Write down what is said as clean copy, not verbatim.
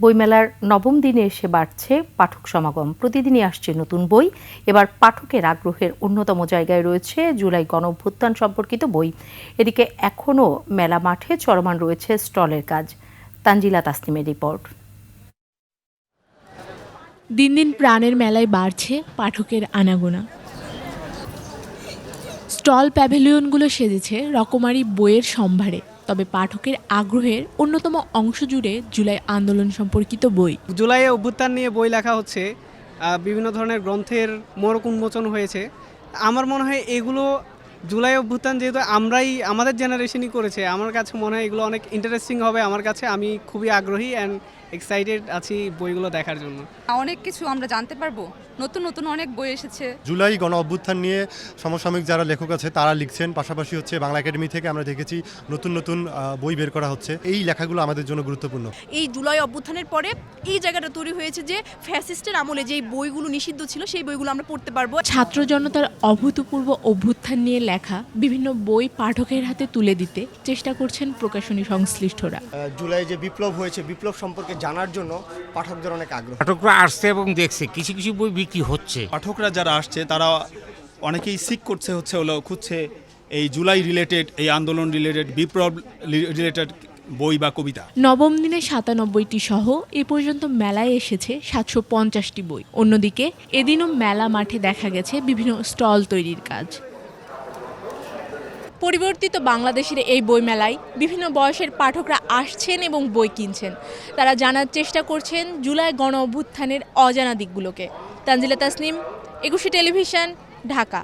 বইমেলার নবম দিনে এসে বাড়ছে পাঠক সমাগম। প্রতিদিনই আসছে নতুন বই। এবার পাঠকের আগ্রহের অন্যতম জায়গায় রয়েছে জুলাই গণঅভ্যুত্থান সম্পর্কিত বই। এদিকে এখনও মেলা মাঠে চলমান রয়েছে স্টলের কাজ। তানজিলা তাসনিমের রিপোর্ট। দিন দিন প্রাণের মেলায় বাড়ছে পাঠকের আনাগোনা। স্টল প্যাভিলিয়নগুলো সেজেছে রকমারি বইয়ের সম্ভারে। তবে পাঠকের আগ্রহের অন্যতম অংশ জুড়ে জুলাই আন্দোলন সম্পর্কিত বই। জুলাই অভ্যুত্থান নিয়ে বই লেখা হচ্ছে, বিভিন্ন ধরনের গ্রন্থের মোড়ক উন্মোচন হয়েছে। আমার মনে হয় এগুলো জুলাই অভ্যুত্থান যেহেতু আমাদের জেনারেশনই করেছে, আমার কাছে মনে হয় এগুলো অনেক ইন্টারেস্টিং হবে আমার কাছে। আমি খুবই আগ্রহী অ্যান্ড এক্সাইটেড আছি বইগুলো দেখার জন্য। অনেক কিছু আমরা জানতে পারবো, নতুন নতুন অনেক বই এসেছে। জুলাই গণ অভ্যুত্থান নিয়ে সমসাময়িক যারা লেখক আছে তারা লিখছেন, পাশাপাশি হচ্ছে বাংলা একাডেমি থেকে আমরা দেখেছি নতুন নতুন বই বের করা হচ্ছে। এই লেখাগুলো আমাদের জন্য গুরুত্বপূর্ণ। এই জুলাই অভ্যুত্থানের পরে এই জায়গাটা তৈরি হয়েছে যে ফ্যাসিস্টের আমলে যেই বইগুলো নিষিদ্ধ ছিল সেই বইগুলো আমরা পড়তে পারবো। ছাত্র জনতার অভূতপূর্ব অভ্যুত্থান নিয়ে লেখা বিভিন্ন বই পাঠকের হাতে তুলে দিতে চেষ্টা করছেন প্রকাশনী সংশ্লিষ্টরা। জুলাই যে বিপ্লব হয়েছে, বিপ্লব সম্পর্কে জানার জন্য পাঠকদের অনেক আগ্রহ। পাঠকরা আসছে এবং দেখছে কিছু কিছু বই বিক্রি হচ্ছে। পাঠকরা যারা আসছে তারা অনেকেই সিক করছে খুঁজছে এই জুলাই রিলেটেড, এই আন্দোলন রিলেটেড, বিপ্লব রিলেটেড বই বা কবিতা। নবম দিনে ৯৭টি সহ এ পর্যন্ত মেলায় এসেছে ৭৫০টি বই। অন্যদিকে এদিনও মেলা মাঠে দেখা গেছে বিভিন্ন স্টল তৈরির কাজ। পরিবর্তিত বাংলাদেশের এই বইমেলায় বিভিন্ন বয়সের পাঠকরা আসছেন এবং বই কিনছেন। তারা জানার চেষ্টা করছেন জুলাই গণ অভ্যুত্থানের অজানা দিকগুলোকে। তানজিলা তাসনিম, ২১ টেলিভিশন, ঢাকা।